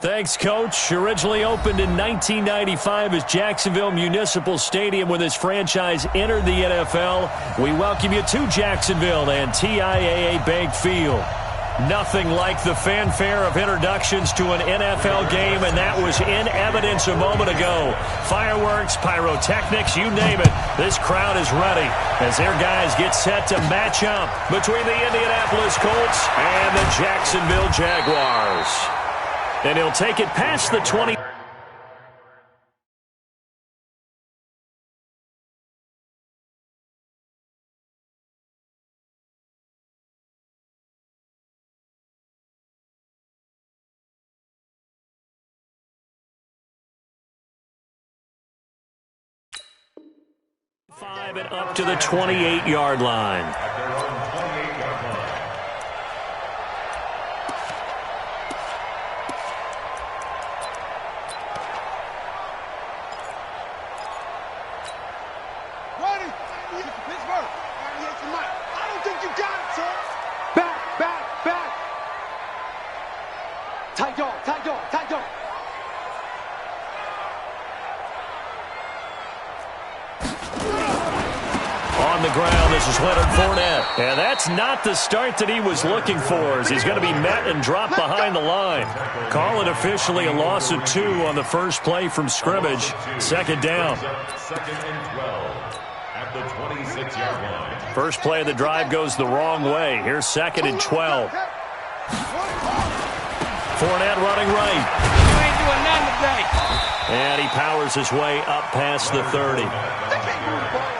Thanks, Coach. Originally opened in 1995 as Jacksonville Municipal Stadium when this franchise entered the NFL. We welcome you to Jacksonville and TIAA Bank Field. Nothing like the fanfare of introductions to an NFL game, and that was in evidence a moment ago. Fireworks, pyrotechnics, you name it. This crowd is ready as their guys get set to match up between the Indianapolis Colts and the Jacksonville Jaguars. And he'll take it past the 20. Five and up to the 28-yard line. On the ground, this is Leonard Fournette. And that's not the start that he was looking for, as he's going to be met and dropped behind the line. Call it officially a loss of 2 on the first play from scrimmage. Second down. Second and 12 at the 26-yard line. First play of the drive goes the wrong way. Here's second and 12. Fournette running right. You ain't doing nothing today. And he powers his way up past the 30.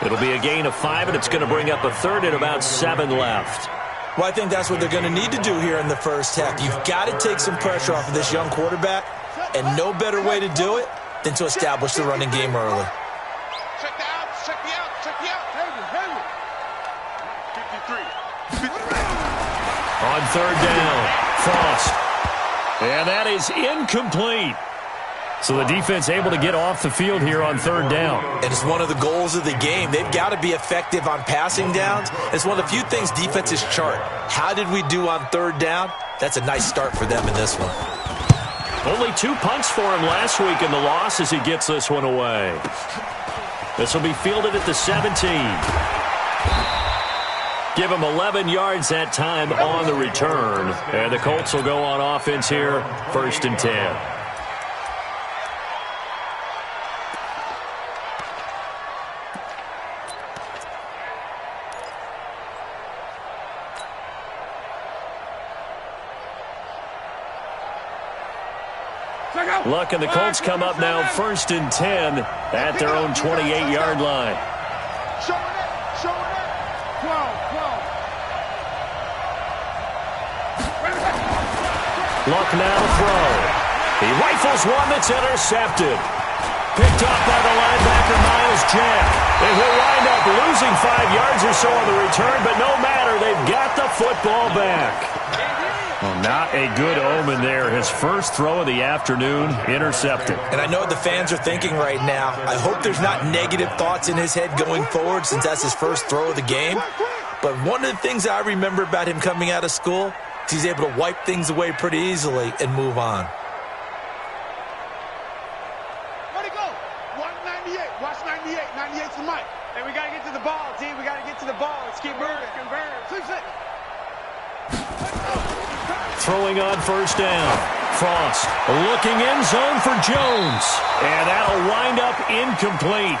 It'll be a gain of 5, and it's going to bring up a third and about 7 left. Well, I think that's what they're going to need to do here in the first half. You've got to take some pressure off of this young quarterback, and no better way to do it than to establish the running game early. Check the outs, check the outs, check the outs. 53. On third down, Frost. And that is incomplete. So the defense able to get off the field here on third down. And it's one of the goals of the game. They've got to be effective on passing downs. It's one of the few things defenses chart. How did we do on third down? That's a nice start for them in this one. Only 2 punts for him last week in the loss as he gets this one away. This will be fielded at the 17. Give him 11 yards that time on the return. And the Colts will go on offense here, 1st and 10. Luck and the Colts come up now 1st and 10 at their own 28-yard line. Showing it. 12. Luck now to throw. He rifles one that's intercepted. Picked off by the linebacker, Miles Jack. And he'll wind up losing 5 yards or so on the return, but no matter, they've got the football back. Well, not a good omen there. His first throw of the afternoon, intercepted. And I know what the fans are thinking right now. I hope there's not negative thoughts in his head going forward since that's his first throw of the game. But one of the things I remember about him coming out of school is he's able to wipe things away pretty easily and move on. Where'd he go? 198. Watch 98. 98's the mic. Hey, we got to get to the ball, T. We got to get to the ball. Let's keep moving. Throwing on first down. Frost looking end zone for Jones. And that'll wind up incomplete.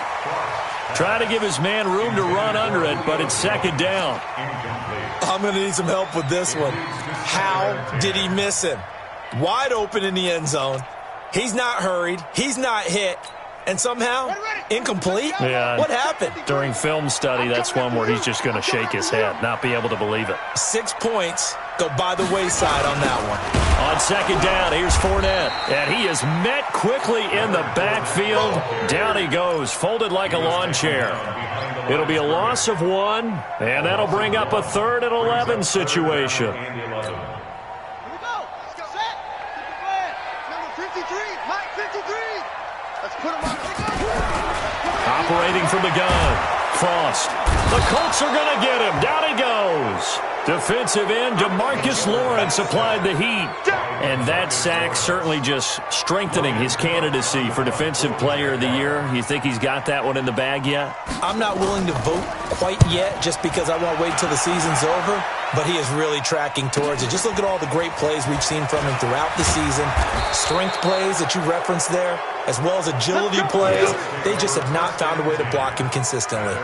Try to give his man room to run under it, but it's second down. I'm going to need some help with this one. How did he miss him? Wide open in the end zone. He's not hurried. He's not hit. And somehow, incomplete? Yeah. What happened? During film study, that's one where he's just going to shake his head, not be able to believe it. 6 points go by the wayside on that one. On second down, here's Fournette. And he is met quickly in the backfield. Down he goes, folded like a lawn chair. It'll be a loss of 1, and that'll bring up a 3rd and 11 situation. Operating from the gun, Frost. The Colts are going to get him. Down he goes. Defensive end DeMarcus Lawrence applied the heat. And that sack certainly just strengthening his candidacy for Defensive Player of the Year. You think he's got that one in the bag yet? I'm not willing to vote quite yet just because I won't wait until the season's over, but he is really tracking towards it. Just look at all the great plays we've seen from him throughout the season. Strength plays that you referenced there, as well as agility plays. They just have not found a way to block him consistently.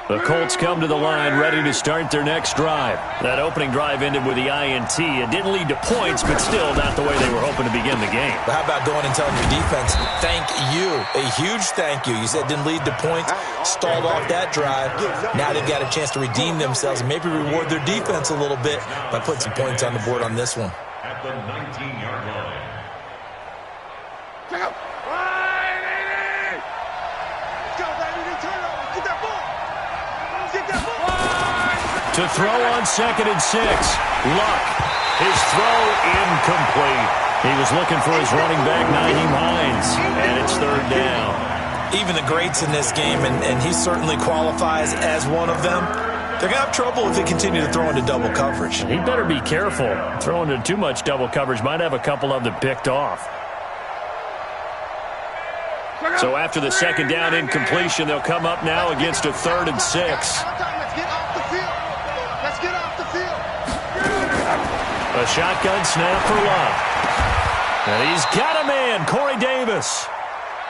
The Colts come to the line ready to start their next drive. That opening drive ended with the INT. It didn't lead to points, but still not the way they were hoping to begin the game. But how about going and telling your defense, thank you, a huge thank you. You said it didn't lead to points, stalled off that drive. Now they've got a chance to redeem themselves and maybe reward their defense a little bit by putting some points on the board on this one. At the 19-yard line. Check out. To throw on 2nd and 6. Luck. His throw incomplete. He was looking for his running back, Nyheim Hines, and it's 3rd down. Even the greats in this game, and he certainly qualifies as one of them, they're going to have trouble if they continue to throw into double coverage. He better be careful. Throwing into too much double coverage might have a couple of them picked off. So after the 2nd down incompletion, they'll come up now against a 3rd and 6. A shotgun snap for Luck. And he's got a man, Corey Davis.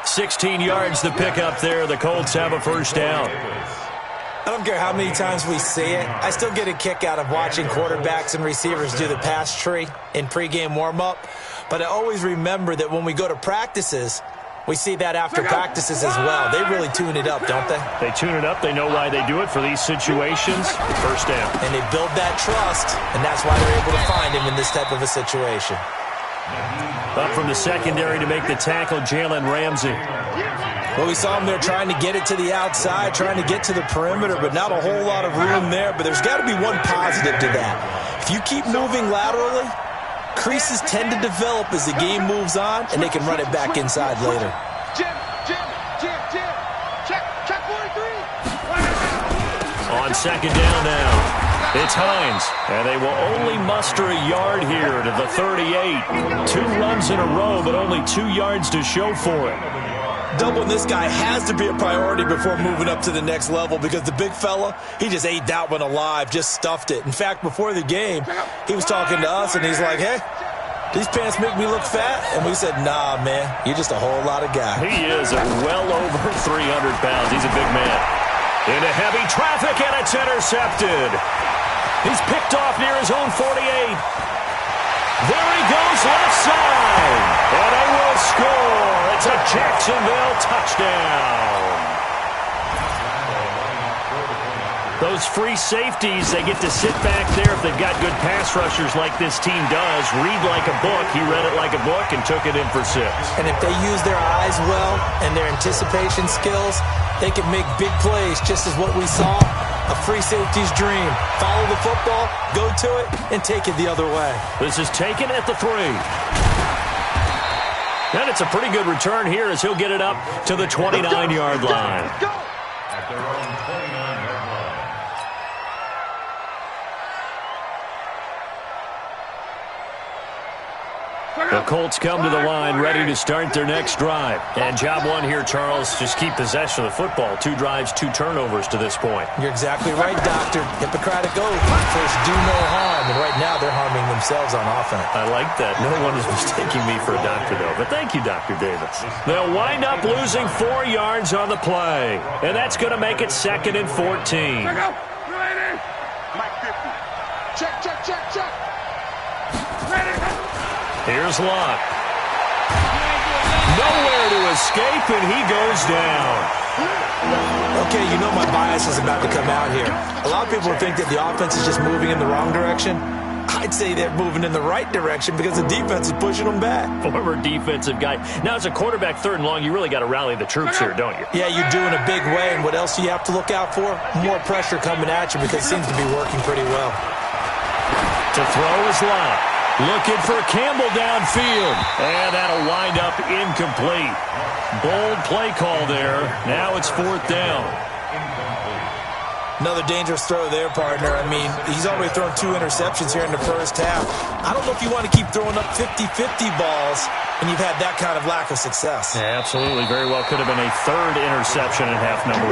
16 yards to pick up there. The Colts have a 1st down. I don't care how many times we see it. I still get a kick out of watching quarterbacks and receivers do the pass tree in pregame warm-up. But I always remember that when we go to practices, we see that after practices as well. They really tune it up, don't they? They tune it up. They know why they do it for these situations. 1st down. And they build that trust, and that's why they're able to find him in this type of a situation. Up from the secondary to make the tackle, Jalen Ramsey. Well, we saw him there trying to get it to the outside, trying to get to the perimeter, but not a whole lot of room there. But there's got to be one positive to that. If you keep moving laterally, creases tend to develop as the game moves on, and they can run it back inside later. Jim, check 43. On 2nd down now. It's Hines, and they will only muster a yard here to the 38. 2 runs in a row, but only 2 yards to show for it. Doubling this guy has to be a priority before moving up to the next level because the big fella, he just ate that one alive, just stuffed it. In fact, before the game, he was talking to us, and he's like, hey, these pants make me look fat? And we said, nah, man, you're just a whole lot of guy. He is well over 300 pounds. He's a big man. Into heavy traffic, and it's intercepted. He's picked off near his own 48. There he goes, left side. And they will score. It's a Jacksonville touchdown. Those free safeties, they get to sit back there if they've got good pass rushers like this team does. Read like a book. He read it like a book and took it in for 6. And if they use their eyes well and their anticipation skills, they can make big plays, just as what we saw. A free safety's dream. Follow the football, go to it, and take it the other way. This is taken at the 3. And it's a pretty good return here as he'll get it up to the 29-yard line. At their own 29-yard line. The Colts come to the line ready to start their next drive. And job 1 here, Charles, just keep possession of the football. 2 drives, 2 turnovers to this point. You're exactly right, Doctor. Hippocratic oath. First, do no harm. And right now, they're harming themselves on offense. I like that. No one is mistaking me for a doctor, though. But thank you, Dr. Davis. They'll wind up losing 4 yards on the play. And that's going to make it 2nd and 14. Mike 50. Check. Ready. Here's Luck. Nowhere to escape, and he goes down. Okay, you know my bias is about to come out here. A lot of people think that the offense is just moving in the wrong direction. I'd say they're moving in the right direction because the defense is pushing them back. Former defensive guy. Now, as a quarterback, 3rd and long, you really got to rally the troops here, don't you? Yeah, you do in a big way. And what else do you have to look out for? More pressure coming at you because it seems to be working pretty well. To throw is Luck. Looking for Campbell downfield. And that'll wind up incomplete. Bold play call there. Now it's 4th down. Another dangerous throw there, partner. I mean, he's already thrown 2 interceptions here in the first half. I don't know if you want to keep throwing up 50-50 balls when you've had that kind of lack of success. Yeah, absolutely. Very well could have been a 3rd interception in half number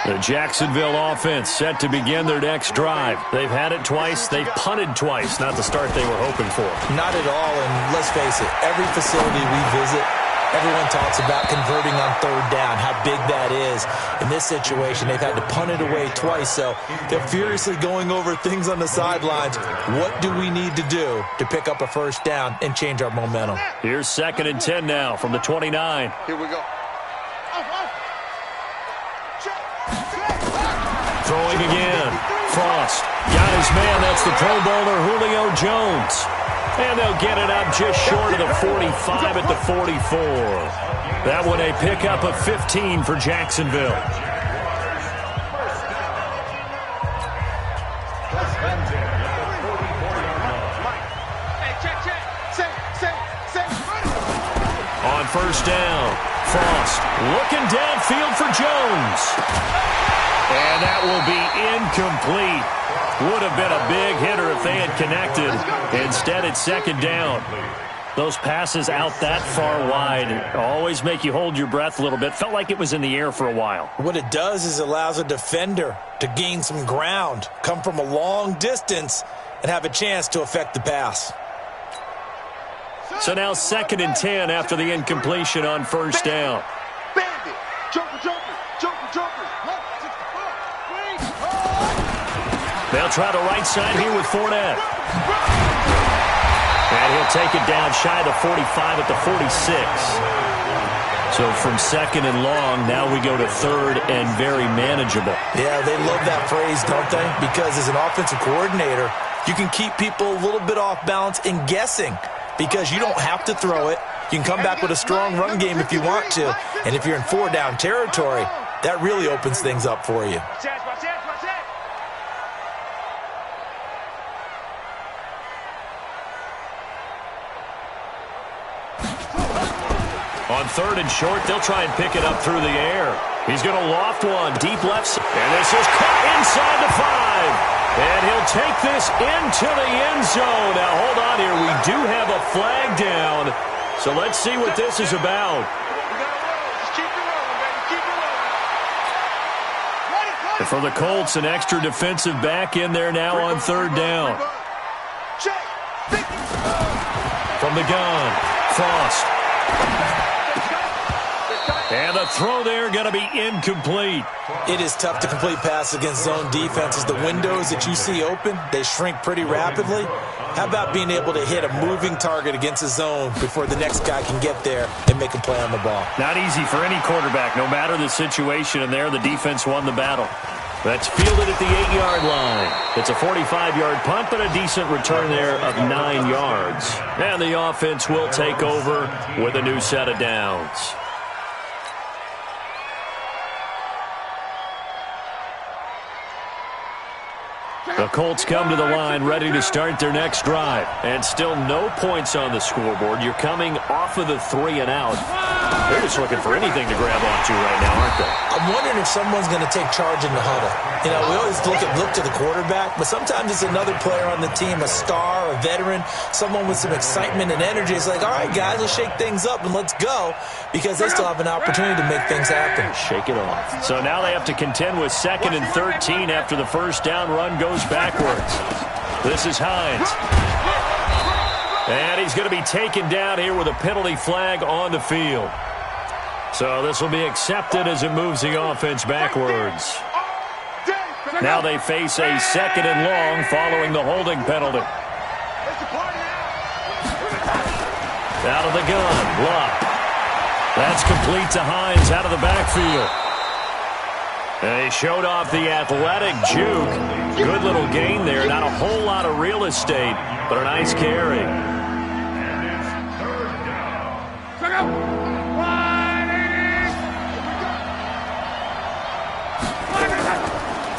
1. The Jacksonville offense set to begin their next drive. They've had it twice. They've punted twice. Not the start they were hoping for. Not at all, and let's face it, every facility we visit, everyone talks about converting on 3rd down, how big that is. In this situation, they've had to punt it away twice, so they're furiously going over things on the sidelines. What do we need to do to pick up a 1st down and change our momentum? Here's 2nd and 10 now from the 29. Here we go. Throwing again. Frost got his man. That's the Pro Bowler Julio Jones. And they'll get it up just short of the 45 at the 44. That one a pickup of 15 for Jacksonville. On 1st down, Frost looking downfield for Jones. And that will be incomplete. Would have been a big hitter if they had connected. Instead, it's 2nd down. Those passes out that far wide always make you hold your breath a little bit. Felt like it was in the air for a while. What it does is allows a defender to gain some ground, come from a long distance, and have a chance to affect the pass. So now 2nd and 10 after the incompletion on 1st down. Bandit. Joker, Joker, Joker, Joker. They'll try the right side here with Fournette. And he'll take it down shy of the 45 at the 46. So from 2nd and long, now we go to 3rd and very manageable. Yeah, they love that phrase, don't they? Because as an offensive coordinator, you can keep people a little bit off balance and guessing because you don't have to throw it. You can come back with a strong run game if you want to. And if you're in 4-down territory, that really opens things up for you. On 3rd and short, they'll try and pick it up through the air. He's going to loft one deep left side. And this is caught inside the 5. And he'll take this into the end zone. Now, hold on here. We do have a flag down. So let's see what this is about. And for the Colts, an extra defensive back in there now on 3rd down. From the gun, Frost. And the throw there going to be incomplete. It is tough to complete passes against zone defenses. The windows that you see open, they shrink pretty rapidly. How about being able to hit a moving target against a zone before the next guy can get there and make a play on the ball? Not easy for any quarterback, no matter the situation. And there, the defense won the battle. That's fielded at the 8-yard line. It's a 45-yard punt, but a decent return there of 9 yards. And the offense will take over with a new set of downs. The Colts come to the line ready to start their next drive. And still no points on the scoreboard. You're coming off of the 3 and out. They're just looking for anything to grab onto right now, aren't they? I'm wondering if someone's going to take charge in the huddle. You know, we always look to the quarterback, but sometimes it's another player on the team, a star, a veteran, someone with some excitement and energy. It's like, all right, guys, let's shake things up and let's go, because they still have an opportunity to make things happen. Shake it off. So now they have to contend with 2nd and 13 after the first down run goes backwards. This is Hines. And he's going to be taken down here with a penalty flag on the field. So this will be accepted as it moves the offense backwards. Now they face a 2nd and long following the holding penalty. Out of the gun, Luck. That's complete to Hines out of the backfield. And he showed off the athletic juke. Good little gain there. Not a whole lot of real estate, but a nice carry.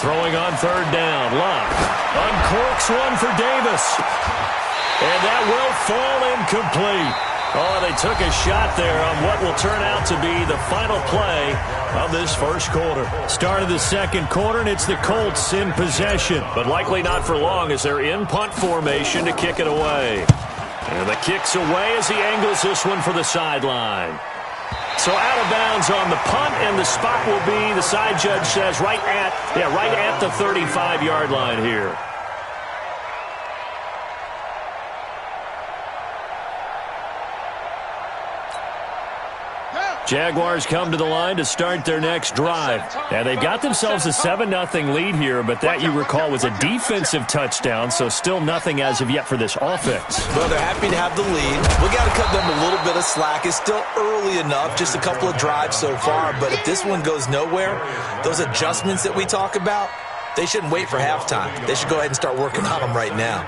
Throwing on third down. Love uncorks one for Davis. And that will fall incomplete. Oh, they took a shot there on what will turn out to be the final play of this first quarter. Start of the second quarter, and it's the Colts in possession. But likely not for long as they're in punt formation to kick it away. And the kick's away as he angles this one for the sideline. So out of bounds on the punt, and the spot will be, the side judge says, right at the 35-yard line here. Jaguars come to the line to start their next drive. And they've got themselves a 7-0 lead here, but that, you recall, was a defensive touchdown, so still nothing as of yet for this offense. Well, they're happy to have the lead. We got to cut them a little bit of slack. It's still early enough, just a couple of drives so far, but if this one goes nowhere, those adjustments that we talk about, they shouldn't wait for halftime. They should go ahead and start working on them right now.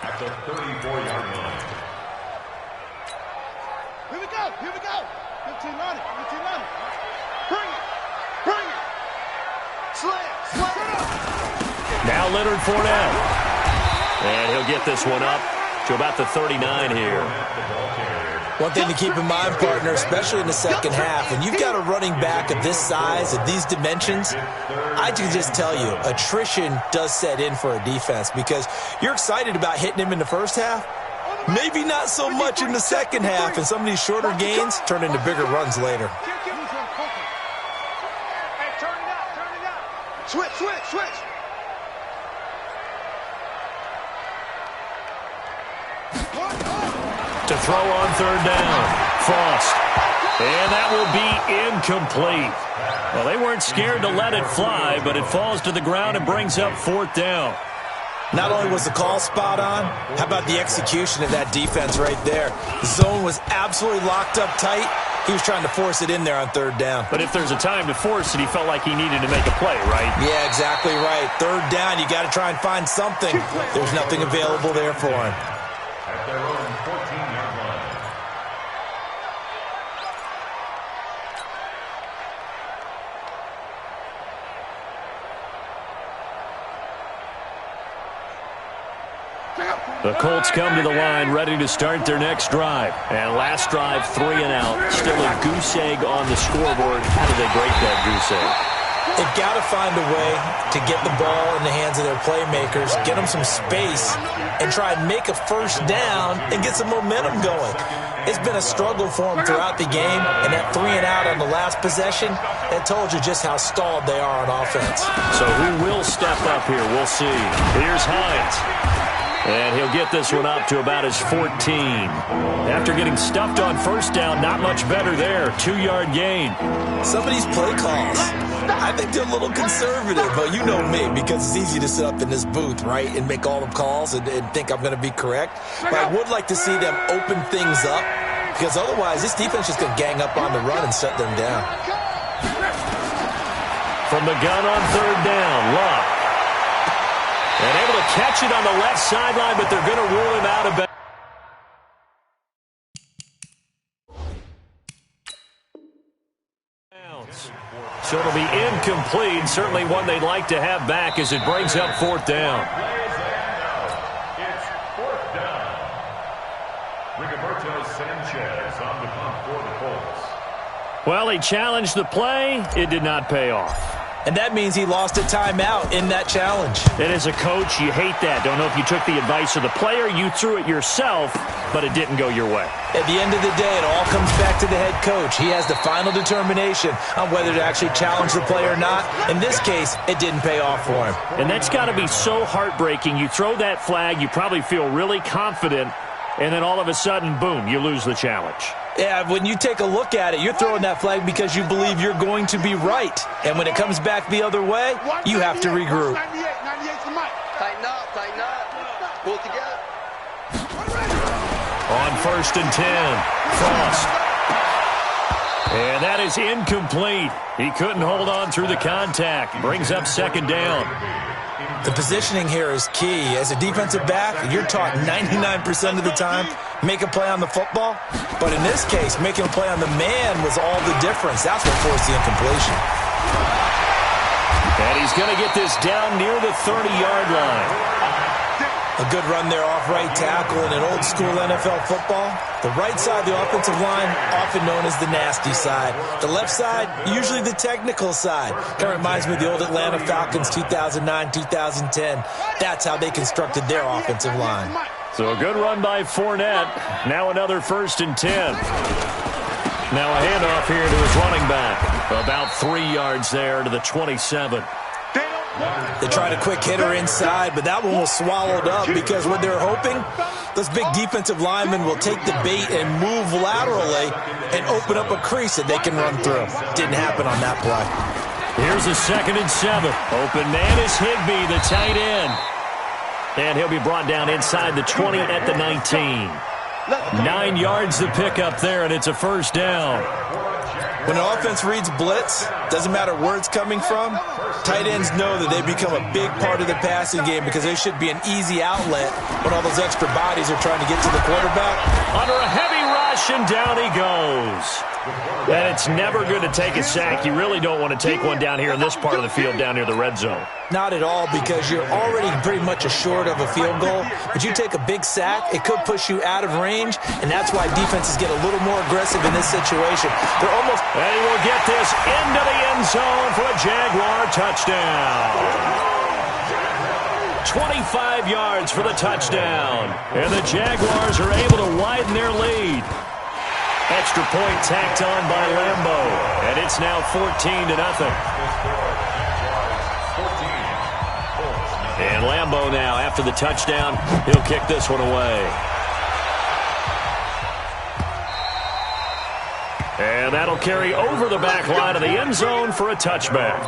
At the 34-yard line. Here we go. 15 on it. Bring it. Slam. Now Leonard Fournette. And he'll get this one up to about the 39 here. One thing to keep in mind, partner, especially in the second half, when you've got a running back of this size, of these dimensions, I can just tell you, attrition does set in for a defense because you're excited about hitting him in the first half. Maybe not so much in the second half, and some of these shorter gains turn into bigger runs later. Hey, turn it up. Switch. To throw on third down. Frost. And that will be incomplete. Well, they weren't scared to let it fly, but it falls to the ground and brings up fourth down. Not only was the call spot on, how about the execution of that defense right there? The zone was absolutely locked up tight. He was trying to force it in there on third down. But if there's a time to force it, he felt like he needed to make a play, right? Yeah, exactly right. Third down, you got to try and find something. There's nothing available there for him. At their own 14-yard line. The Colts come to the line ready to start their next drive. And last drive, 3 and out. Still a goose egg on the scoreboard. How do they break that goose egg? They've got to find a way to get the ball in the hands of their playmakers, get them some space, and try and make a first down and get some momentum going. It's been a struggle for them throughout the game, and that 3 and out on the last possession, that told you just how stalled they are on offense. So who will step up here? We'll see. Here's Hines. And he'll get this one up to about his 14. After getting stuffed on first down, not much better there. 2-yard gain. Some of these play calls, I think they're a little conservative, but you know me, because it's easy to sit up in this booth, right, and make all the calls and think I'm going to be correct. But I would like to see them open things up, because otherwise this defense is going to gang up on the run and shut them down. From the gun on third down, Love. And able to catch it on the left sideline, but they're going to rule him out of bounds. So it'll be incomplete. Certainly one they'd like to have back as it brings up fourth down. It's fourth down. Rigoberto Sanchez on the punt for the Colts. Well, he challenged the play. It did not pay off. And that means he lost a timeout in that challenge. And as a coach, you hate that. Don't know if you took the advice of the player. You threw it yourself, but it didn't go your way. At the end of the day, it all comes back to the head coach. He has the final determination on whether to actually challenge the play or not. In this case, it didn't pay off for him. And that's got to be so heartbreaking. You throw that flag, you probably feel really confident, and then all of a sudden, boom, you lose the challenge. Yeah, when you take a look at it, you're throwing that flag because you believe you're going to be right. And when it comes back the other way, you have to regroup. 98's the mic. Tighten up. Pull it together. On 1st and 10, Frost. And that is incomplete. He couldn't hold on through the contact. Brings up second down. The positioning here is key. As a defensive back, you're taught 99% of the time, make a play on the football. But in this case, making a play on the man was all the difference. That's what forced the incompletion. And he's going to get this down near the 30-yard line. A good run there off right tackle in an old-school NFL football. The right side of the offensive line, often known as the nasty side. The left side, usually the technical side. Kind of reminds me of the old Atlanta Falcons 2009, 2010. That's how they constructed their offensive line. So a good run by Fournette. Now another 1st and 10. Now a handoff here to his running back. About 3 yards there to the 27. They tried a quick hitter inside, but that one was swallowed up because what they're hoping, those big defensive linemen will take the bait and move laterally and open up a crease that they can run through. Didn't happen on that play. Here's a 2nd and 7. Open man is Higbee, the tight end. And he'll be brought down inside the 20 at the 19. 9 yards to pick up there, and it's a 1st down. When an offense reads blitz, doesn't matter where it's coming from, tight ends know that they become a big part of the passing game because they should be an easy outlet when all those extra bodies are trying to get to the quarterback. Under a heavy rush, and down he goes. And it's never good to take a sack. You really don't want to take one down here in this part of the field down near the red zone. Not at all, because you're already pretty much assured of a field goal. But you take a big sack, it could push you out of range, and that's why defenses get a little more aggressive in this situation. They're almost... And he will get this into the end zone for a Jaguar touchdown. 25 yards for the touchdown. And the Jaguars are able to widen their lead. Extra point tacked on by Lambo. And it's now 14-0. And Lambo now, after the touchdown, he'll kick this one away. And that'll carry over the back line of the end zone for a touchback.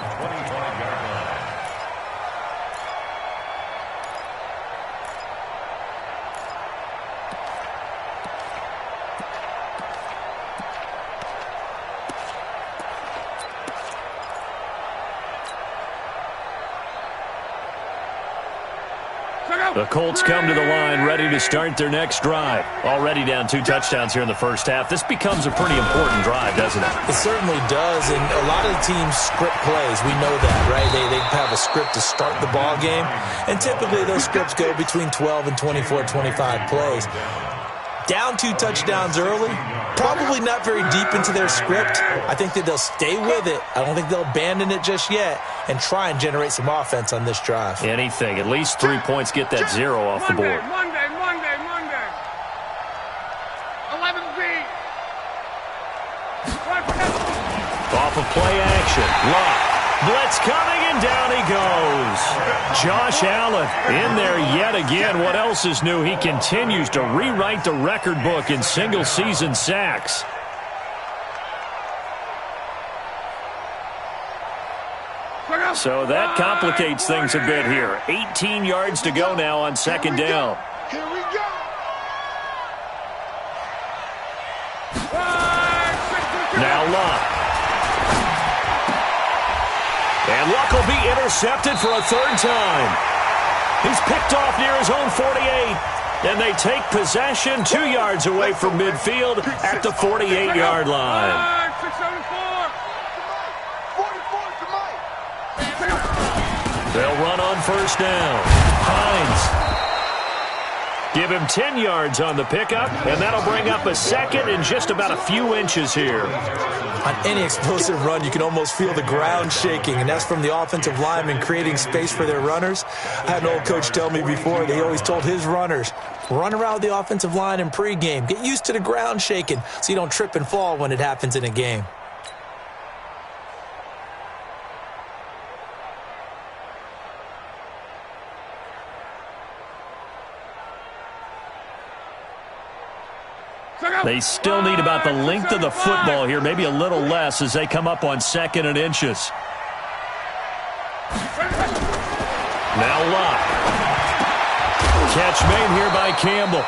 The Colts come to the line ready to start their next drive. Already down 2 touchdowns here in the first half. This becomes a pretty important drive, doesn't it? It certainly does, and a lot of the teams script plays. We know that, right? They have a script to start the ball game, and typically those scripts go between 12 and 24, 25 plays. Down 2 touchdowns early, probably not very deep into their script. I think that they'll stay with it. I don't think they'll abandon it just yet and try and generate some offense on this drive. Anything. At least 3 points, get that 0 off the board. Monday. 11B. Off of play action. Lock. Blitz coming, and down he goes. Josh Allen in there yet again. What else is new? He continues to rewrite the record book in single-season sacks. So that complicates things a bit here. 18 yards to go now on 2nd down. Here we go. Now Luck. And Luck will be intercepted for a 3rd time. He's picked off near his own 48. And they take possession 2 yards away from midfield at the 48-yard line. They'll run on 1st down. Hines. Give him 10 yards on the pickup, and that'll bring up a 2nd and just about a few inches here. On any explosive run, you can almost feel the ground shaking, and that's from the offensive linemen creating space for their runners. I had an old coach tell me before, they always told his runners, run around the offensive line in pregame. Get used to the ground shaking so you don't trip and fall when it happens in a game. They still need about the length of the football here, maybe a little less as they come up on 2nd and inches. Now Luck. Catch made here by Campbell.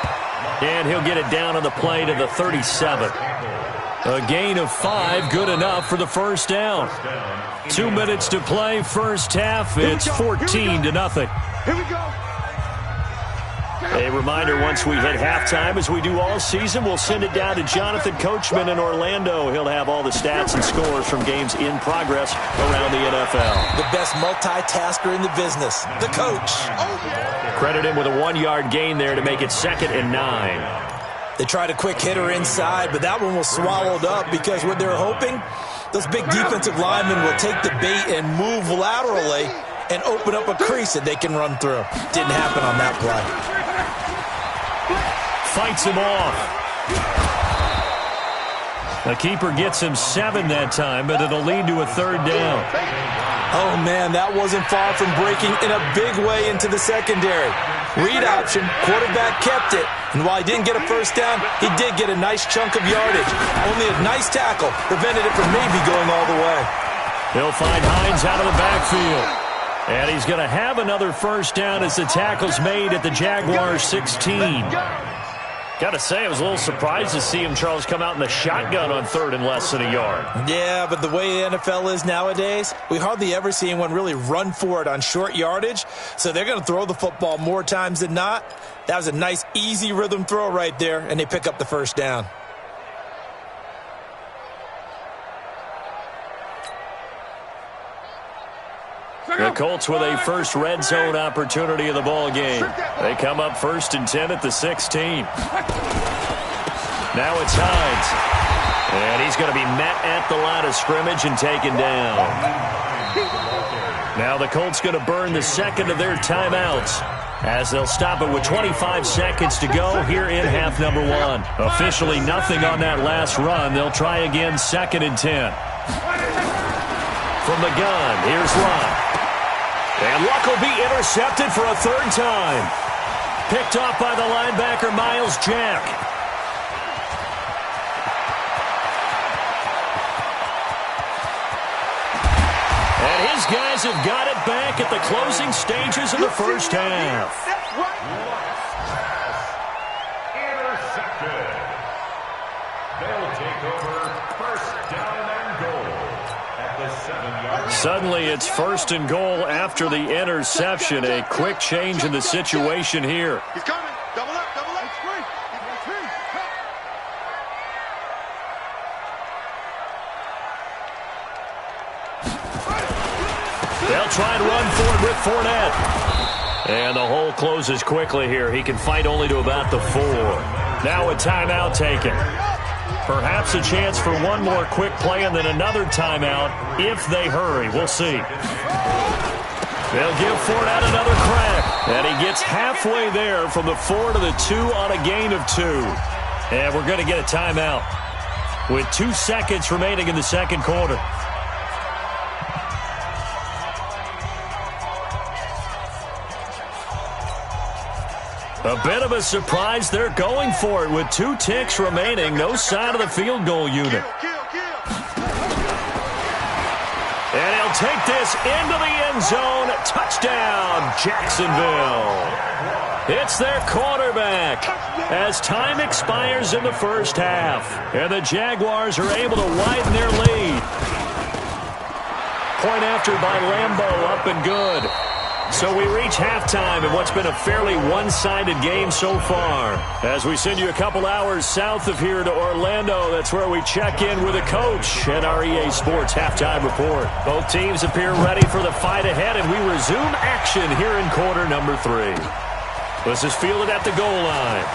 And he'll get it down on the play to the 37. A gain of 5, good enough for the 1st down. 2 minutes to play, first half. It's 14-0. Here we go. A reminder, once we hit halftime, as we do all season, we'll send it down to Jonathan Coachman in Orlando. He'll have all the stats and scores from games in progress around the NFL. The best multitasker in the business, the coach. Credit him with a 1-yard gain there to make it 2nd and 9. They tried a quick hitter inside, but that one was swallowed up because what they're hoping, those big defensive linemen will take the bait and move laterally and open up a crease that they can run through. Didn't happen on that play. Fights him off. The keeper gets him 7 that time, but it'll lead to a 3rd down. Oh, man, that wasn't far from breaking in a big way into the secondary. Read option, quarterback kept it, and while he didn't get a first down, he did get a nice chunk of yardage. Only a nice tackle prevented it from maybe going all the way. He'll find Hines out of the backfield. And he's going to have another first down as the tackle's made at the Jaguars 16. Got to say, I was a little surprised to see him, Charles, come out in the shotgun on 3rd and less than a yard. Yeah, but the way the NFL is nowadays, we hardly ever see anyone really run for it on short yardage. So they're going to throw the football more times than not. That was a nice, easy rhythm throw right there, and they pick up the first down. The Colts with a first red zone opportunity of the ball game. They come up 1st and 10 at the 16. Now it's Hines. And he's going to be met at the line of scrimmage and taken down. Now the Colts going to burn the 2nd of their timeouts as they'll stop it with 25 seconds to go here in half number 1. Officially nothing on that last run. They'll try again 2nd and 10. From the gun, here's Luck. And Luck will be intercepted for a 3rd time. Picked off by the linebacker, Miles Jack. And his guys have got it back at the closing stages of the first half. Intercepted. They'll take over 1st down and goal at the 7-yard line. Suddenly it's 1st and goal after the interception. A quick change in the situation here. He's coming. Double up, double up. It's free. They'll try and run for it with Fournette. And the hole closes quickly here. He can fight only to about the 4. Now a timeout taken. Perhaps a chance for one more quick play and then another timeout if they hurry. We'll see. They'll give Fournette another crack. And he gets halfway there from the 4 to the 2 on a gain of 2. And we're going to get a timeout with 2 seconds remaining in the 2nd quarter. A bit of a surprise. They're going for it with 2 ticks remaining. No sign of the field goal unit. And he'll take this into the end zone. Touchdown, Jacksonville. It's their quarterback as time expires in the first half. And the Jaguars are able to widen their lead. Point after by Lambeau, up and good. So we reach halftime in what's been a fairly one-sided game so far. As we send you a couple hours south of here to Orlando, that's where we check in with a coach at our EA Sports Halftime Report. Both teams appear ready for the fight ahead, and we resume action here in quarter number 3. This is fielded at the goal line.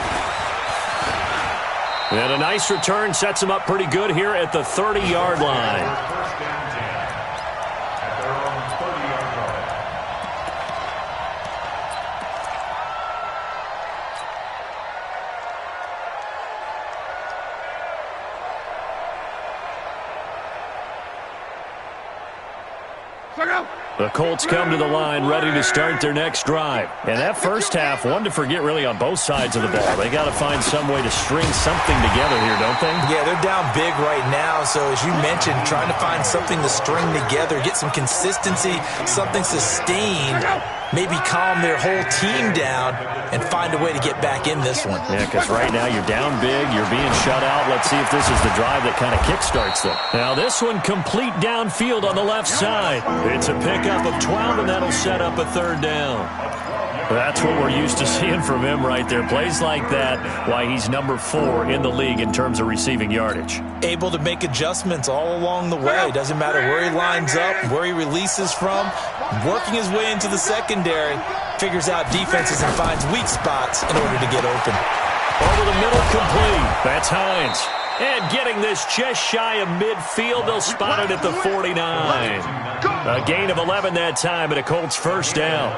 And a nice return sets him up pretty good here at the 30-yard line. The Colts come to the line ready to start their next drive. And that first half, one to forget really on both sides of the ball. They got to find some way to string something together here, don't they? Yeah, they're down big right now. So as you mentioned, trying to find something to string together, get some consistency, something sustained, maybe calm their whole team down and find a way to get back in this one. Yeah, because right now you're down big, you're being shut out. Let's see if this is the drive that kind of kickstarts them. Now this one complete downfield on the left side. It's a pickup of 12, and that'll set up a 3rd down. That's what we're used to seeing from him right there. Plays like that, why he's number 4 in the league in terms of receiving yardage. Able to make adjustments all along the way. Doesn't matter where he lines up, where he releases from. Working his way into the secondary, figures out defenses and finds weak spots in order to get open. Over the middle, complete. That's Hines. And getting this just shy of midfield, they'll spot it at the 49. A gain of 11 that time, and a Colts first down.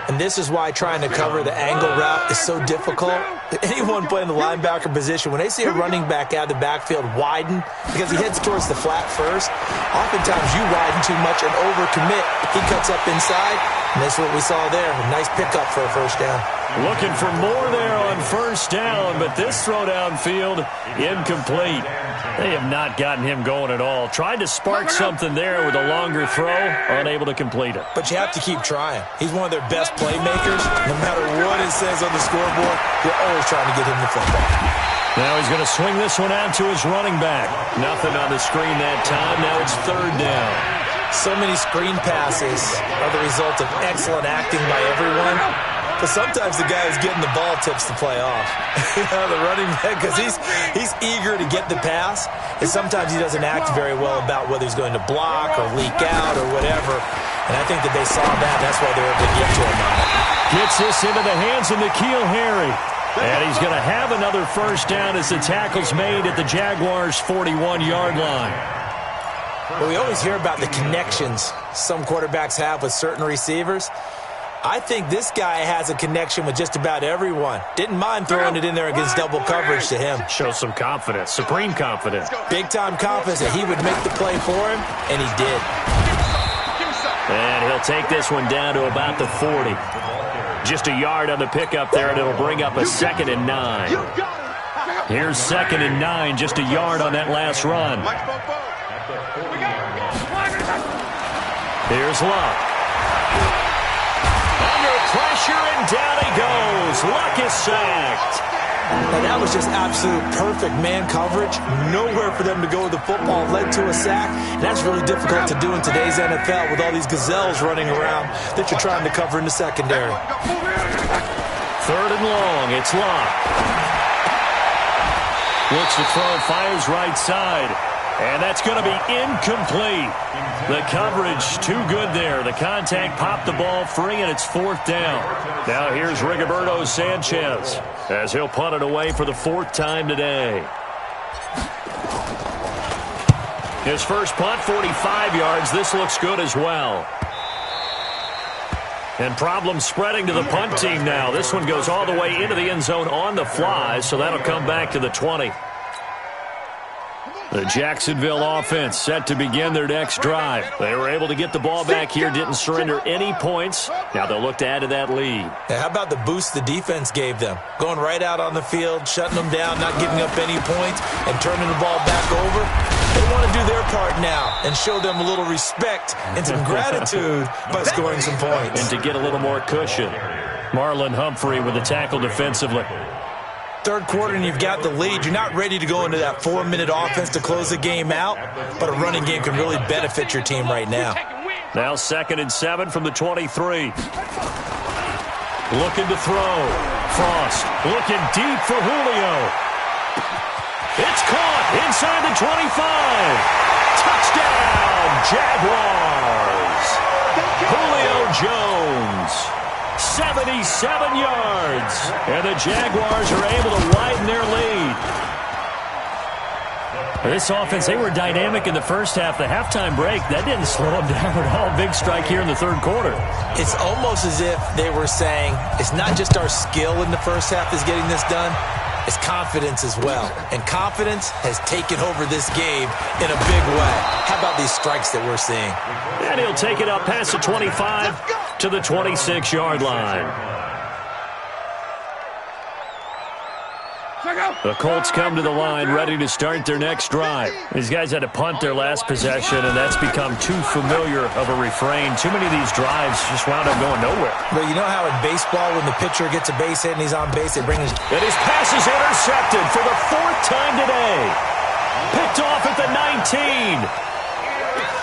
And this is why trying to cover the angle route is so difficult. Anyone playing the linebacker position, when they see a running back out of the backfield widen, because he heads towards the flat first, oftentimes you widen too much and overcommit. He cuts up inside, and that's what we saw there. A nice pickup for a first down. Looking for more there on first down, but this throw downfield, incomplete. They have not gotten him going at all. Tried to spark something there with a longer throw, unable to complete it. But you have to keep trying. He's one of their best playmakers. No matter what it says on the scoreboard, you're always trying to get him the football. Now he's going to swing this one out to his running back. Nothing on the screen that time. Now it's third down. So many screen passes are the result of excellent acting by everyone. But sometimes the guy who's getting the ball tips the play off. The running back, because he's eager to get the pass, and sometimes he doesn't act very well about whether he's going to block or leak out or whatever. And I think that they saw that. That's why they were able to get to him on it. Gets this into the hands of N'Keal Harry. And he's going to have another first down as the tackle's made at the Jaguars' 41-yard line. Well, we always hear about the connections some quarterbacks have with certain receivers. I think this guy has a connection with just about everyone. Didn't mind throwing it in there against double coverage to him. Shows some confidence, supreme confidence. Big-time confidence that he would make the play for him, and he did. And he'll take this one down to about the 40. Just a yard on the pickup there, and it'll bring up a 2nd and 9. Here's 2nd and 9, just a yard on that last run. Here's Luck. Pressure, and down he goes. Luck is sacked. And that was just absolute perfect man coverage. Nowhere for them to go with the football. Led to a sack. And that's really difficult to do in today's NFL with all these gazelles running around that you're trying to cover in the secondary. 3rd and long. It's Luck. Looks to throw, fires right side. And that's going to be incomplete. The coverage too good there. The contact popped the ball free, and it's 4th down. Now here's Rigoberto Sanchez as he'll punt it away for the 4th time today. His first punt, 45 yards. This looks good as well. And problems spreading to the punt team now. This one goes all the way into the end zone on the fly, so that'll come back to the 20. The Jacksonville offense set to begin their next drive. They were able to get the ball back here, didn't surrender any points. Now they'll look to add to that lead. Now, how about the boost the defense gave them? Going right out on the field, shutting them down, not giving up any points, and turning the ball back over. They want to do their part now and show them a little respect and some gratitude by scoring some points. And to get a little more cushion. Marlon Humphrey with the tackle defensively. 3rd quarter and you've got the lead. You're not ready to go into that 4-minute offense to close the game out, but a running game can really benefit your team right now. Now 2nd and 7 from the 23. Looking to throw. Frost looking deep for Julio. It's caught inside the 25. Touchdown, Jaguars. Julio Jones. 77 yards. And the Jaguars are able to widen their lead. This offense, they were dynamic in the first half. The halftime break, that didn't slow them down at all. Big strike here in the 3rd quarter. It's almost as if they were saying, it's not just our skill in the first half that's getting this done. It's confidence as well. And confidence has taken over this game in a big way. How about these strikes that we're seeing? And he'll take it up past the 25 to the 26-yard line. The Colts come to the line ready to start their next drive. These guys had to punt their last possession, and that's become too familiar of a refrain. Too many of these drives just wound up going nowhere. But you know how in baseball, when the pitcher gets a base hit and he's on base, they bring his... And his pass is intercepted for the 4th time today. Picked off at the 19.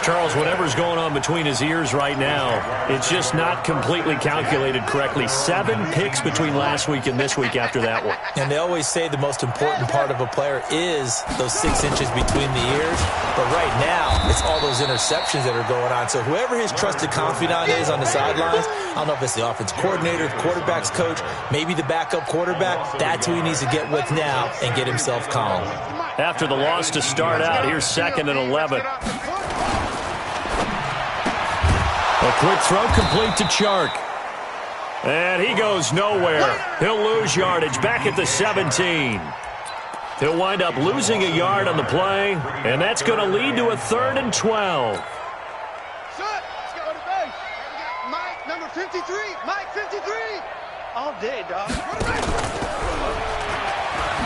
Charles, whatever's going on between his ears right now, it's just not completely calculated correctly. 7 picks between last week and this week after that one. And they always say the most important part of a player is those 6 inches between the ears. But right now, it's all those interceptions that are going on. So whoever his trusted confidant is on the sidelines, I don't know if it's the offense coordinator, the quarterback's coach, maybe the backup quarterback, that's who he needs to get with now and get himself calm. After the loss to start out, here's 2nd and 11. A quick throw complete to Chark. And he goes nowhere. He'll lose yardage back at the 17. He'll wind up losing a yard on the play, and that's going to lead to a 3rd and 12. Mike, number 53. Mike, 53. All day, dog.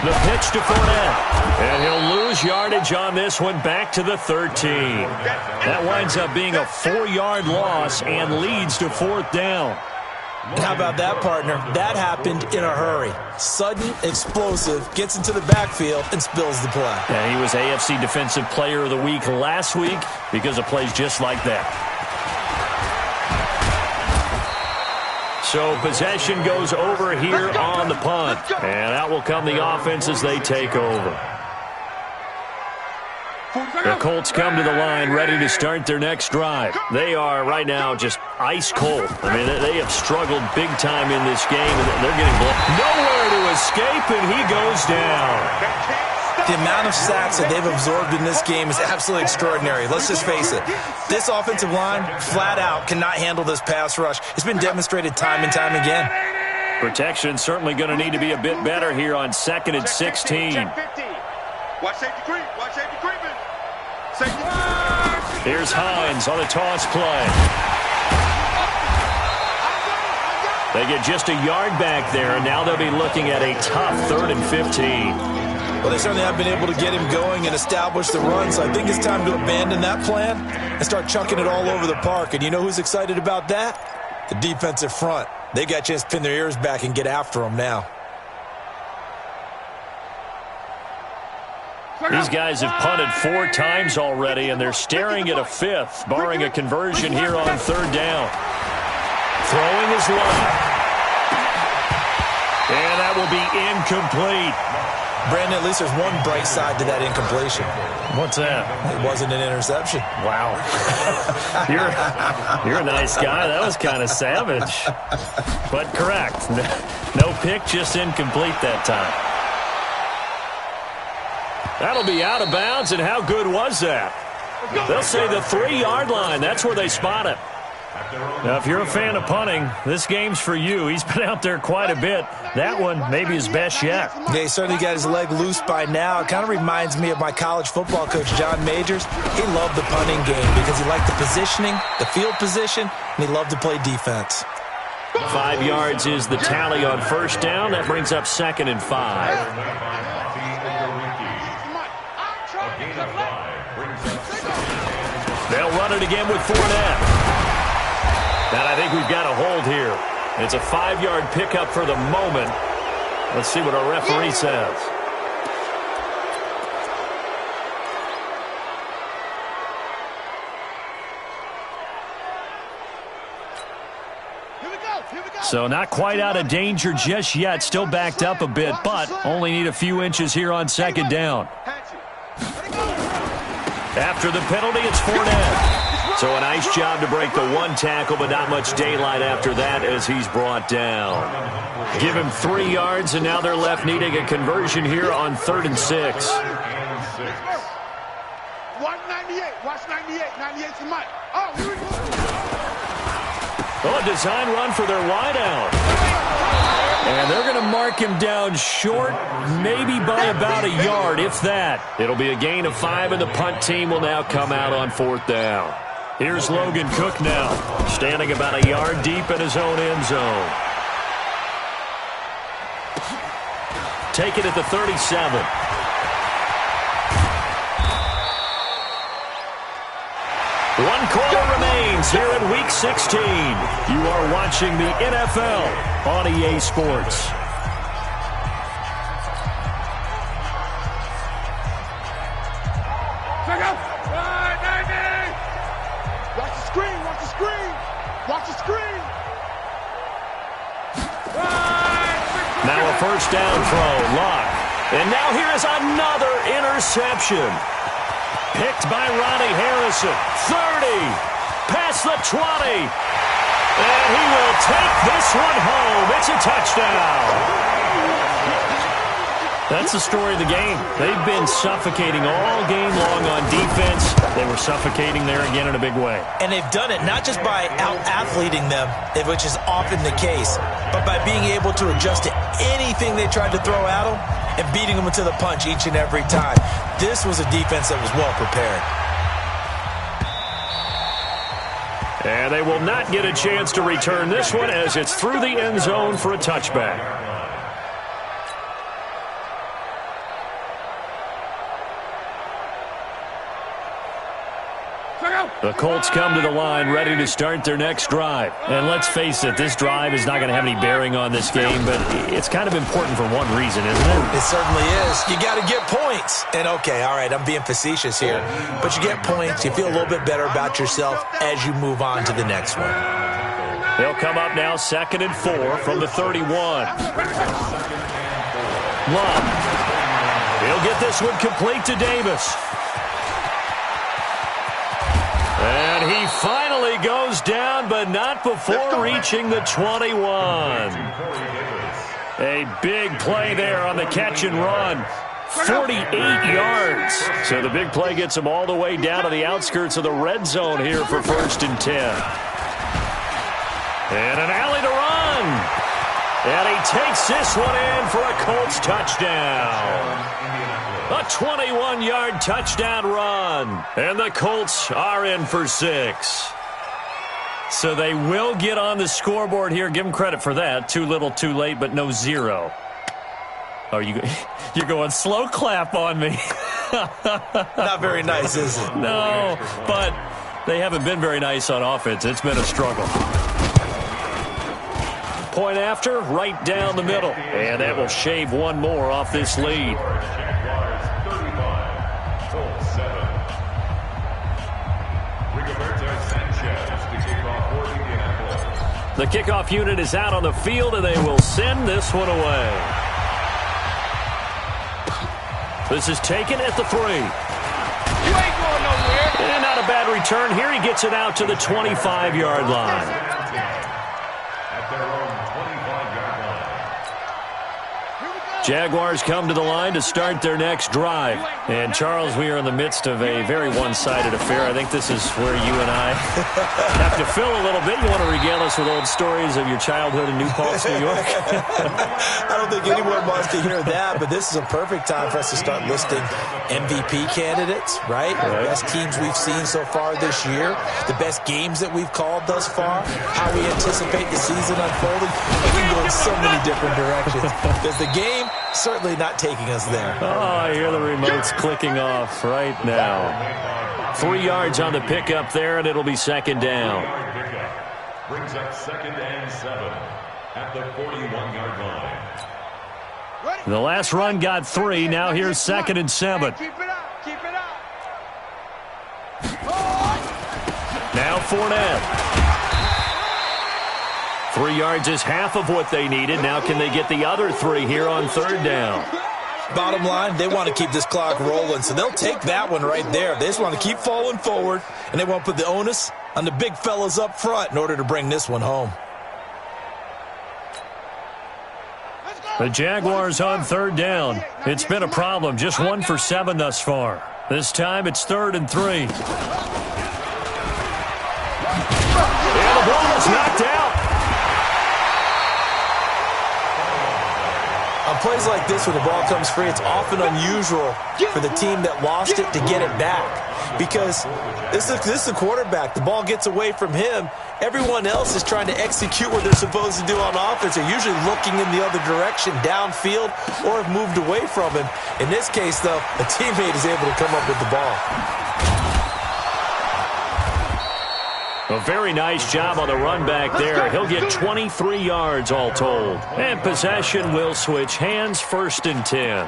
The pitch to Fournette. And he'll lose yardage on this one back to the 13. That winds up being a 4-yard loss and leads to 4th down. And how about that, partner? That happened in a hurry. Sudden, explosive, gets into the backfield, and spills the play. Yeah, he was AFC Defensive Player of the Week last week because of plays just like that. So possession goes over here on the punt. And out will come the offense as they take over. The Colts come to the line ready to start their next drive. They are right now just ice cold. I mean, they have struggled big time in this game. And they're getting nowhere to escape, and he goes down. The amount of sacks that they've absorbed in this game is absolutely extraordinary. Let's just face it. This offensive line, flat out, cannot handle this pass rush. It's been demonstrated time and time again. Protection certainly going to need to be a bit better here on 2nd and 16. Watch safety creep. Watch safety creeping. Here's Hines on the toss play. They get just a yard back there, and now they'll be looking at a tough 3rd and 15. Well, they certainly have been able to get him going and establish the run, so I think it's time to abandon that plan and start chucking it all over the park. And you know who's excited about that? The defensive front. They got a chance to pin their ears back and get after him now. These guys have punted 4 times already, and they're staring at a 5th, barring a conversion here on 3rd down. Throwing his left. And that will be incomplete. Brandon, at least there's one bright side to that incompletion. What's that? It wasn't an interception. Wow. You're a nice guy. That was kind of savage. But correct. No pick, just incomplete that time. That'll be out of bounds, and how good was that? They'll say the 3-yard line. That's where they spot it. Now, if you're a fan of punting, this game's for you. He's been out there quite a bit. That one, maybe his best yet. Yeah, he certainly got his leg loose by now. It kind of reminds me of my college football coach, John Majors. He loved the punting game because he liked the positioning, the field position, and he loved to play defense. 5 yards is the tally on 1st down. That brings up 2nd and 5. They'll run it again with Fournette. And I think we've got a hold here. It's a 5-yard pickup for the moment. Let's see what our referee says. So not quite out of danger just yet. Still backed up a bit, but only need a few inches here on 2nd down. After the penalty, it's Fournette. So a nice job to break the 1 tackle, but not much daylight after that as he's brought down. Give him 3 yards, and now they're left needing a conversion here on 3rd and 6. 198. Watch 98. 98's the mic. Oh, here we go. Oh, a design run for their wideout. And they're going to mark him down short, maybe by about a yard, if that. It'll be a gain of 5, and the punt team will now come out on 4th down. Here's Logan Cook now, standing about a yard deep in his own end zone. Take it at the 37. One quarter remains here in Week 16. You are watching the NFL on EA Sports. the screen. Now a first down throw, Luck. And now here is another interception. Picked by Ronnie Harrison. 30. Past the 20. And he will take this one home. It's a touchdown. That's the story of the game. They've been suffocating all game long on defense. They were suffocating there again in a big way. And they've done it not just by out-athleting them, which is often the case, but by being able to adjust to anything they tried to throw at them and beating them to the punch each and every time. This was a defense that was well prepared. And they will not get a chance to return this one as it's through the end zone for a touchback. The Colts come to the line ready to start their next drive. And let's face it, this drive is not going to have any bearing on this game, but it's kind of important for one reason, isn't it? It certainly is. You got to get points. And okay, all right, I'm being facetious here, but you get points, you feel a little bit better about yourself as you move on to the next one. They'll come up now 2nd and 4 from the 31. Love. He'll get this one complete to Davis. And he finally goes down, but not before reaching the 21. A big play there on the catch and run. 48 yards. So the big play gets him all the way down to the outskirts of the red zone here for 1st and 10. And an alley to run. And he takes this one in for a Colts touchdown. A 21-yard touchdown run. And the Colts are in for 6. So they will get on the scoreboard here. Give them credit for that. Too little, too late, but no 0. Oh, you're going slow clap on me. Not very nice, is it? No, but they haven't been very nice on offense. It's been a struggle. Point after, right down the middle. And that will shave one more off this lead. The kickoff unit is out on the field, and they will send this one away. This is taken at the 3. You ain't going nowhere. And not a bad return. Here he gets it out to the 25-yard line. At their own 25-yard line. Jaguars come to the line to start their next drive. And, Charles, we are in the midst of a very one-sided affair. I think this is where you and I have to fill a little bit. You want to regale us with old stories of your childhood in New Paltz, New York? I don't think anyone wants to hear that, but this is a perfect time for us to start listing MVP candidates, right? The best teams we've seen so far this year, the best games that we've called thus far, how we anticipate the season unfolding. We can go in so many different directions because the game certainly not taking us there. Oh, I hear the remotes clicking off right now. 3 yards on the pickup there, and it'll be 2nd down. Brings up 2nd and 7 at the 41-yard line. The last run got 3. Now here's 2nd and 7. Keep it up. Keep it up. Now Fournette. 3 yards is half of what they needed. Now can they get the other 3 here on 3rd down? Bottom line, they want to keep this clock rolling, so they'll take that one right there. They just want to keep falling forward, and they want to put the onus on the big fellas up front in order to bring this one home. The Jaguars on 3rd down. It's been a problem. Just 1 for 7 thus far. This time it's 3rd and 3. And the ball is knocked out. On plays like this, when the ball comes free, it's often unusual for the team that lost it to get it back. Because this is the quarterback. The ball gets away from him. Everyone else is trying to execute what they're supposed to do on offense. They're usually looking in the other direction, downfield, or have moved away from him. In this case, though, a teammate is able to come up with the ball. A very nice job on the run back there. He'll get 23 yards all told. And possession will switch hands, 1st and 10.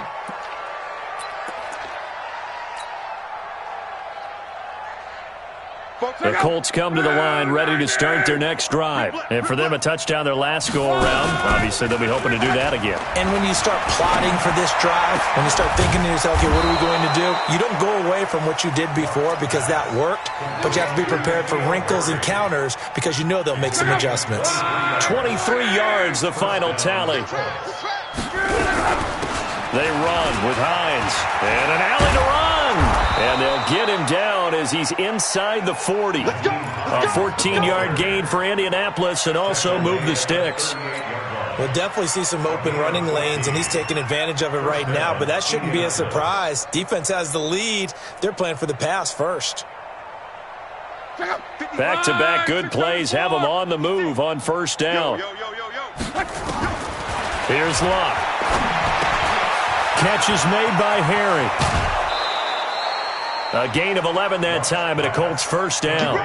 The Colts come to the line ready to start their next drive. And for them, a touchdown their last go-around. Obviously, they'll be hoping to do that again. And when you start plotting for this drive, when you start thinking to yourself, okay, what are we going to do? You don't go away from what you did before because that worked, but you have to be prepared for wrinkles and counters because you know they'll make some adjustments. 23 yards, the final tally. They run with Hines. And an alley to run. And they'll get him down as he's inside the 40. A 14-yard gain for Indianapolis and also move the sticks. We'll definitely see some open running lanes, and he's taking advantage of it right now, but that shouldn't be a surprise. Defense has the lead. They're playing for the pass first. Back-to-back good plays have them on the move on first down. Here's Locke. Catch is made by Harry. A gain of 11 that time, and a Colts first down.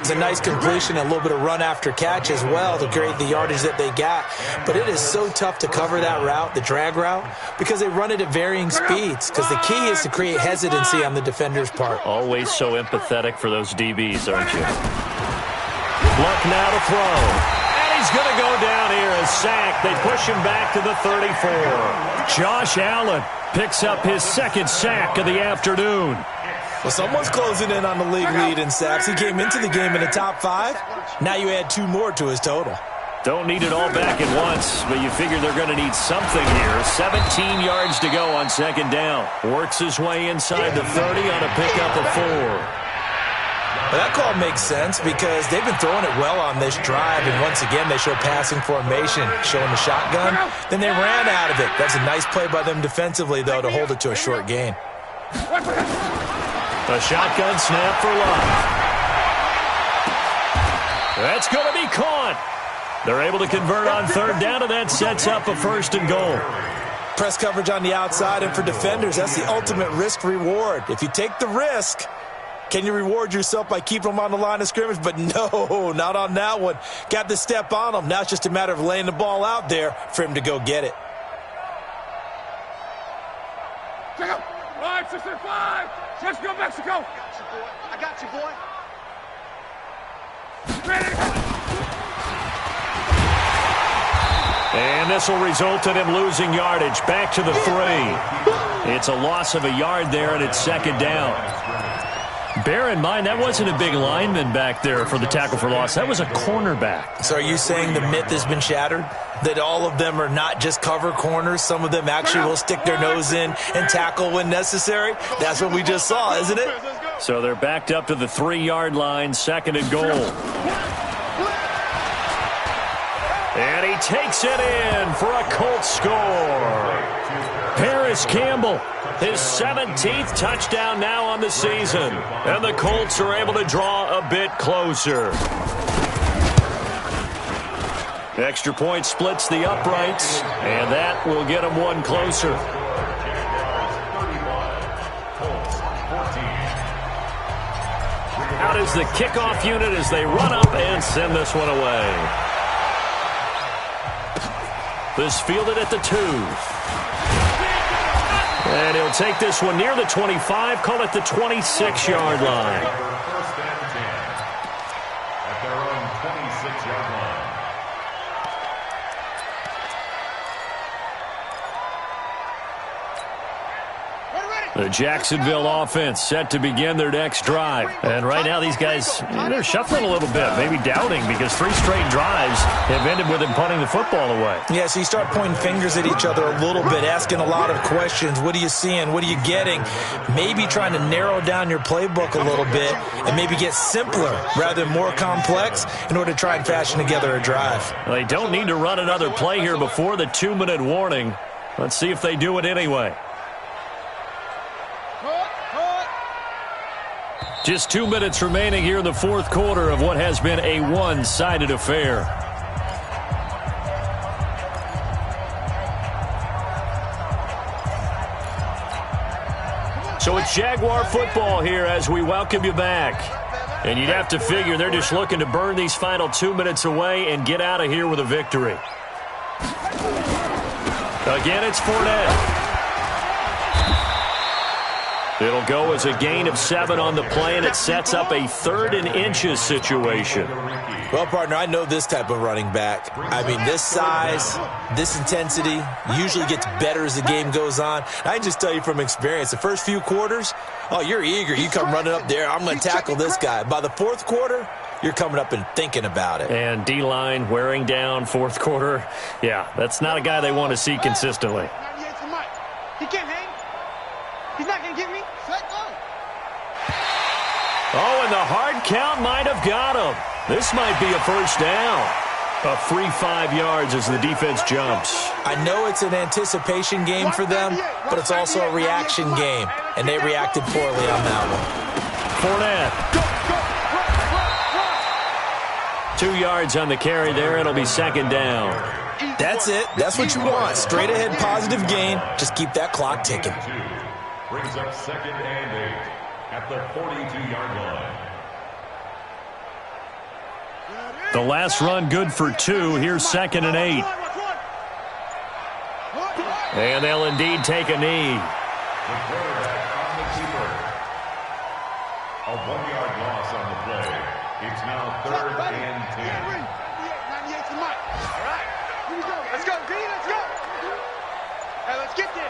It's a nice completion, a little bit of run after catch as well to create the yardage that they got. But it is so tough to cover that route, the drag route, because they run it at varying speeds. Because the key is to create hesitancy on the defender's part. Always so empathetic for those DBs, aren't you? Luck now to throw. And he's going to go down here, a sack. They push him back to the 34. Josh Allen picks up his second sack of the afternoon. Well, someone's closing in on the league lead in sacks. He came into the game in the top 5. Now you add 2 more to his total. Don't need it all back at once, but you figure they're going to need something here. 17 yards to go on second down. Works his way inside the 30 on a pickup of 4. Well, that call makes sense because they've been throwing it well on this drive, and once again they show passing formation, showing the shotgun. Then they ran out of it. That's a nice play by them defensively, though, to hold it to a short gain. A shotgun snap for Love. That's going to be caught. They're able to convert on third down, and that sets up a first and goal. Press coverage on the outside, and for defenders, that's the ultimate risk-reward. If you take the risk, can you reward yourself by keeping them on the line of scrimmage? But no, not on that one. Got to step on them. Now it's just a matter of laying the ball out there for him to go get it. Check out. 5, 6, and 5. Let's go, Mexico. I got you, boy. Ready. And this will result in him losing yardage. Back to the 3. It's a loss of a yard there, and it's second down. Bear in mind, that wasn't a big lineman back there for the tackle for loss. That was a cornerback. So are you saying the myth has been shattered? That all of them are not just cover corners? Some of them actually will stick their nose in and tackle when necessary? That's what we just saw, isn't it? So they're backed up to the 3-yard line, second and goal. And he takes it in for a Colts score. Paris Campbell, his 17th touchdown now on the season. And the Colts are able to draw a bit closer. Extra point splits the uprights, and that will get them one closer. Out is the kickoff unit as they run up and send this one away. This fielded at the 2. And he'll take this one near the 25, call it the 26-yard line. First and 10 at their own 26-yard line. The Jacksonville offense set to begin their next drive. And right now these guys, they're shuffling a little bit, maybe doubting because 3 straight drives have ended with them punting the football away. Yeah, so you start pointing fingers at each other a little bit, asking a lot of questions. What are you seeing? What are you getting? Maybe trying to narrow down your playbook a little bit and maybe get simpler rather than more complex in order to try and fashion together a drive. Well, they don't need to run another play here before the 2-minute warning. Let's see if they do it anyway. Just 2 minutes remaining here in the fourth quarter of what has been a one-sided affair. So it's Jaguar football here as we welcome you back. And you'd have to figure they're just looking to burn these final 2 minutes away and get out of here with a victory. Again, it's Fournette. It'll go as a gain of 7 on the play, and it sets up a 3rd and inches situation. Well, partner, I know this type of running back. I mean, this size, this intensity usually gets better as the game goes on. I can just tell you from experience, the first few quarters, oh, you're eager. You come running up there, I'm going to tackle this guy. By the 4th quarter, you're coming up and thinking about it. And D-line wearing down 4th quarter. Yeah, that's not a guy they want to see consistently. He can't hang. He's not going to get me. Oh, and the hard count might have got him. This might be a first down. A free 5 yards as the defense jumps. I know it's an anticipation game for them, but it's also a reaction game, and they reacted poorly on that one. 2 yards on the carry there. It'll be 2nd down. That's it. That's what you want. Straight ahead positive gain. Just keep that clock ticking. Brings up 2nd and 8 at the 42-yard line. The last run good for 2. Here's 2nd and 8. And they'll indeed take a knee. The quarterback on the keeper. A 1-yard loss on the play. It's now 3rd and 10. 98 to Mike. All right. Here we go. Let's go, D. Let's go. Hey, let's get there.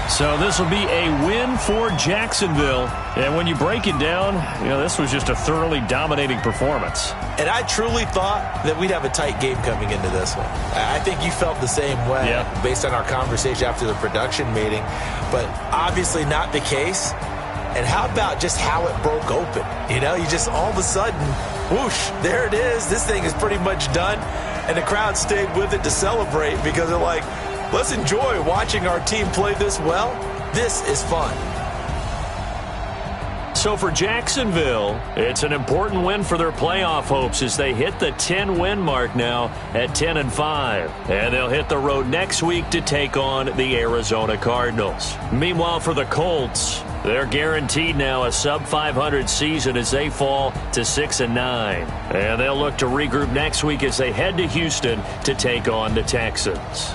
So this will be a win for Jacksonville. And when you break it down, this was just a thoroughly dominating performance. And I truly thought that we'd have a tight game coming into this one. I think you felt the same way based on our conversation after the production meeting. But obviously not the case. And how about just how it broke open? You just all of a sudden, whoosh, there it is. This thing is pretty much done. And the crowd stayed with it to celebrate because they're like, let's enjoy watching our team play this well. This is fun. So for Jacksonville, it's an important win for their playoff hopes as they hit the 10-win mark now at 10-5. And they'll hit the road next week to take on the Arizona Cardinals. Meanwhile, for the Colts, they're guaranteed now a sub-500 season as they fall to 6-9. And they'll look to regroup next week as they head to Houston to take on the Texans.